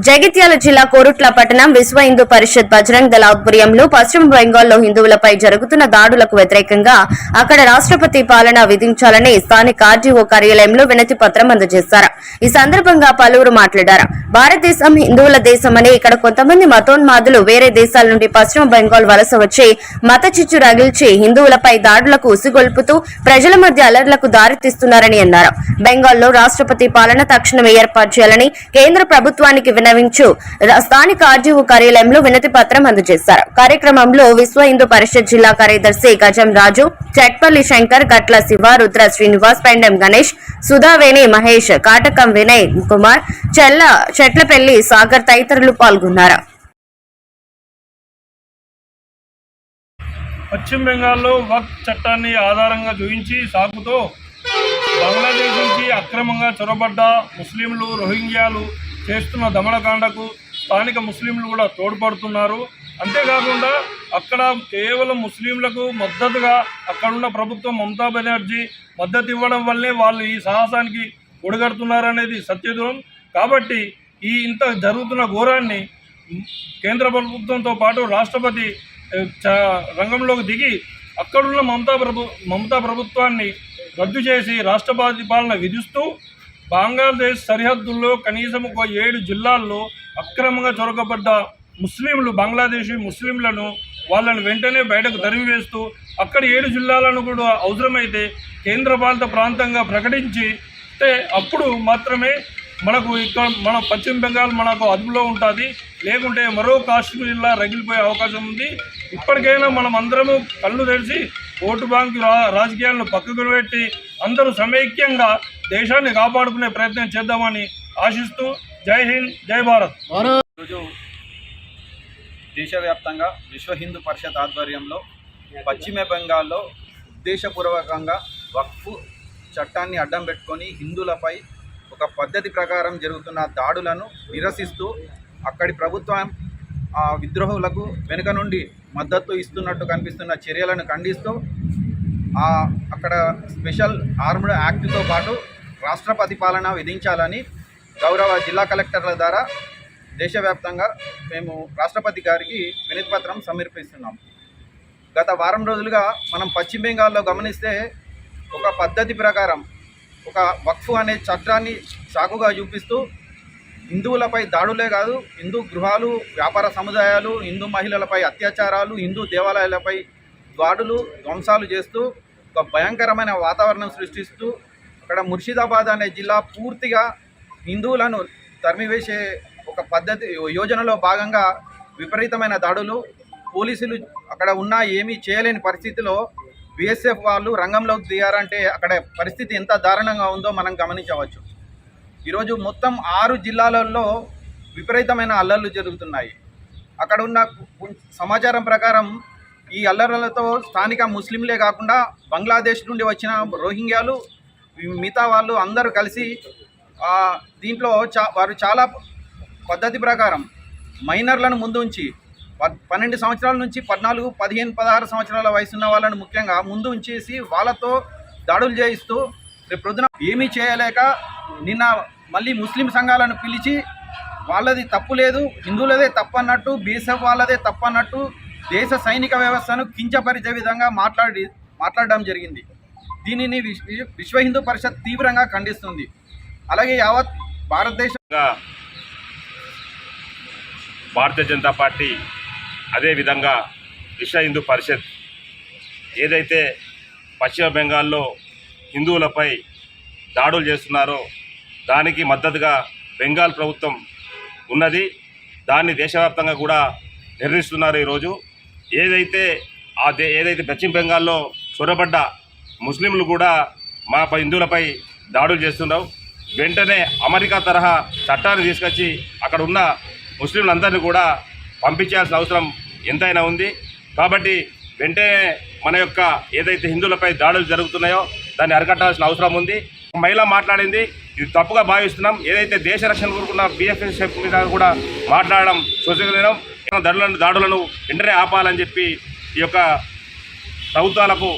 జగిత్యాల జిల్లా కోరుట్ల పట్టణం విశ్వ హిందూ పరిషత్ బజరంగ్ దళ ఆధ్వర్యంలో పశ్చిమ బెంగాల్లో హిందువులపై జరుగుతున్న దాడులకు వ్యతిరేకంగా అక్కడ రాష్ట్రపతి పాలన విధించాలని స్థానిక ఆర్డీఓ కార్యాలయంలో వినతి పత్రం అందజేశారు. ఈ సందర్భంగా పలువురు మాట్లాడారు. భారతదేశం హిందువుల దేశమని, ఇక్కడ కొంతమంది మతోన్మాదులు వేరే దేశాల నుండి పశ్చిమ బెంగాల్ వలస వచ్చి మత చిచ్చు రగిల్చి హిందువులపై దాడులకు ఉసిగొల్పుతూ ప్రజల మధ్య అలర్లకు దారితీస్తున్నారని అన్నారు. బెంగాల్లో రాష్ట్రపతి పాలన తక్షణమే ఏర్పాటు చేయాలని కేంద్ర ప్రభుత్వానికి విన్నవించు స్థానిక ఆర్డీఓ కార్యాలయంలో వినతి పత్రం అందజేశారు. కార్యక్రమంలో విశ్వ హిందూ పరిషత్ జిల్లా కార్యదర్శి గజం రాజు, చట్పల్లి శంకర్, గట్ల శివ, రుద్ర శ్రీనివాస్, పెండెం గణేష్, సుధావేణి మహేష్, కాటకం వినయ్ కుమార్, చెట్లపల్లి సాగర్ తదితరులు పాల్గొన్నారు. పశ్చిమ బెంగాల్లో వక్ఫ్ చట్టాన్ని ఆధారంగా చూపించి సాకుతో బంగ్లాదేశ్ నుంచి అక్రమంగా చొరబడ్డ ముస్లింలు, రోహింగ్యాలు చేస్తున్న దమనకాండకు స్థానిక ముస్లింలు కూడా తోడ్పడుతున్నారు. అంతేకాకుండా అక్కడ కేవలం ముస్లింలకు మద్దతుగా అక్కడున్న ప్రభుత్వం మమతా బెనర్జీ మద్దతు ఇవ్వడం వల్లే వాళ్ళు ఈ సాహసానికి ఒడిగడుతున్నారనేది సత్యదూరం. కాబట్టి ఈ ఇంత జరుగుతున్న ఘోరాన్ని కేంద్ర ప్రభుత్వంతో పాటు రాష్ట్రపతి రంగంలోకి దిగి అక్కడున్న మమతా ప్రభుత్వాన్ని రద్దు చేసి రాష్ట్రపతి పాలన విధిస్తూ బంగ్లాదేశ్ సరిహద్దుల్లో కనీసం ఒక 7 జిల్లాల్లో అక్రమంగా చొరగబడ్డ ముస్లింలు, బంగ్లాదేశీ ముస్లింలను వాళ్ళని వెంటనే బయటకు తరిమివేస్తూ అక్కడ 7 జిల్లాలను కూడా అవసరమైతే కేంద్రపాలిత ప్రాంతంగా ప్రకటించితే అప్పుడు మాత్రమే మనకు ఇక్కడ మన పశ్చిమ బెంగాల్ మనకు అదుపులో ఉంటుంది. లేకుంటే మరో కాశ్మీర్లా రగిలిపోయే అవకాశం ఉంది. ఇప్పటికైనా మనం అందరము కళ్ళు తెరిచి ఓటు బ్యాంకు రాజకీయాలను పక్కకు పెట్టి అందరూ సమైక్యంగా దేశాన్ని కాపాడుకునే ప్రయత్నం చేద్దామని ఆశిస్తూ జై హింద్, జై భారత్. ఈరోజు దేశవ్యాప్తంగా విశ్వ హిందూ పరిషత్ ఆధ్వర్యంలో పశ్చిమ బెంగాల్లో ఉద్దేశపూర్వకంగా వక్ఫ్ చట్టాన్ని అడ్డం పెట్టుకొని హిందువులపై ఒక పద్ధతి ప్రకారం జరుగుతున్న దాడులను నిరసిస్తూ అక్కడి ప్రభుత్వం విద్రోహులకు వెనుక నుండి మద్దతు ఇస్తున్నట్టు కనిపిస్తున్న చర్యలను ఖండిస్తూ అక్కడ స్పెషల్ ఆర్మ్డ్ యాక్ట్తో పాటు రాష్ట్రపతి పాలన విధించాలని గౌరవ జిల్లా కలెక్టర్ల ద్వారా దేశవ్యాప్తంగా మేము రాష్ట్రపతి గారికి వినతి పత్రం సమర్పిస్తున్నాం. గత వారం రోజులుగా మనం పశ్చిమ బెంగాల్లో గమనిస్తే ఒక పద్ధతి ప్రకారం ఒక వక్ఫ్ అనే చట్టాన్ని సాకుగా చూపిస్తూ హిందువులపై దాడులే కాదు, హిందూ గృహాలు, వ్యాపార సముదాయాలు, హిందూ మహిళలపై అత్యాచారాలు, హిందూ దేవాలయాలపై దాడులు, ధ్వంసాలు చేస్తూ ఒక భయంకరమైన వాతావరణం సృష్టిస్తూ అక్కడ ముర్షిదాబాద్ అనే జిల్లా పూర్తిగా హిందువులను తరిమివేసే ఒక పద్ధతి యోజనలో భాగంగా విపరీతమైన దాడులు, పోలీసులు అక్కడ ఉన్నా ఏమీ చేయలేని పరిస్థితిలో బీఎస్ఎఫ్ వాళ్ళు రంగంలోకి దిగారంటే అక్కడ పరిస్థితి ఎంత దారుణంగా ఉందో మనం గమనించవచ్చు. ఈరోజు మొత్తం 6 జిల్లాలలో విపరీతమైన అల్లర్లు జరుగుతున్నాయి. అక్కడ ఉన్న సమాచారం ప్రకారం ఈ అల్లర్లతో స్థానిక ముస్లింలే కాకుండా బంగ్లాదేశ్ నుండి వచ్చిన రోహింగ్యాలు, మిగతా వాళ్ళు అందరూ కలిసి దీంట్లో వారు చాలా పద్ధతి ప్రకారం మైనర్లను ముందు ఉంచి 12 సంవత్సరాల నుంచి 14, 15, 16 సంవత్సరాల వయసున్న వాళ్ళను ముఖ్యంగా ముందు ఉంచేసి వాళ్ళతో దాడులు చేయిస్తూ రేపు ప్రొద్దున ఏమీ చేయలేక నిన్న మళ్ళీ ముస్లిం సంఘాలను పిలిచి వాళ్ళది తప్పు లేదు, హిందువులదే తప్పన్నట్టు, బీఎస్ఎఫ్ వాళ్ళదే తప్పన్నట్టు దేశ సైనిక వ్యవస్థను కించపరిచే విధంగా మాట్లాడడం జరిగింది. దీనిని విశ్వ హిందూ పరిషత్ తీవ్రంగా ఖండిస్తుంది. అలాగే యావత్ భారతీయ జనతా పార్టీ అదేవిధంగా విశ్వ హిందూ పరిషత్ ఏదైతే పశ్చిమ బెంగాల్లో హిందువులపై దాడులు చేస్తున్నారో దానికి మద్దతుగా బెంగాల్ ప్రభుత్వం ఉన్నది. దాన్ని దేశవ్యాప్తంగా కూడా నిర్ణయిస్తున్నారు. ఈరోజు ఏదైతే పశ్చిమ బెంగాల్లో చొరబడ్డ ముస్లింలు కూడా మా హిందువులపై దాడులు చేస్తున్నావు, వెంటనే అమెరికా తరహా చట్టాన్ని తీసుకొచ్చి అక్కడ ఉన్న ముస్లింలందరినీ కూడా పంపించాల్సిన అవసరం ఎంతైనా ఉంది. కాబట్టి వెంటనే మన యొక్క ఏదైతే హిందువులపై దాడులు జరుగుతున్నాయో దాన్ని అరికట్టాల్సిన అవసరం ఉంది. మహిళ మాట్లాడింది, ఇది తప్పుగా భావిస్తున్నాం. ఏదైతే దేశ రక్షణ కోరుకున్న బీఎస్ఎఫ్ మీద కూడా మాట్లాడడం శోచనీయం. దాడులను వెంటనే ఆపాలని చెప్పి ఈ యొక్క ప్రభుత్వాలకు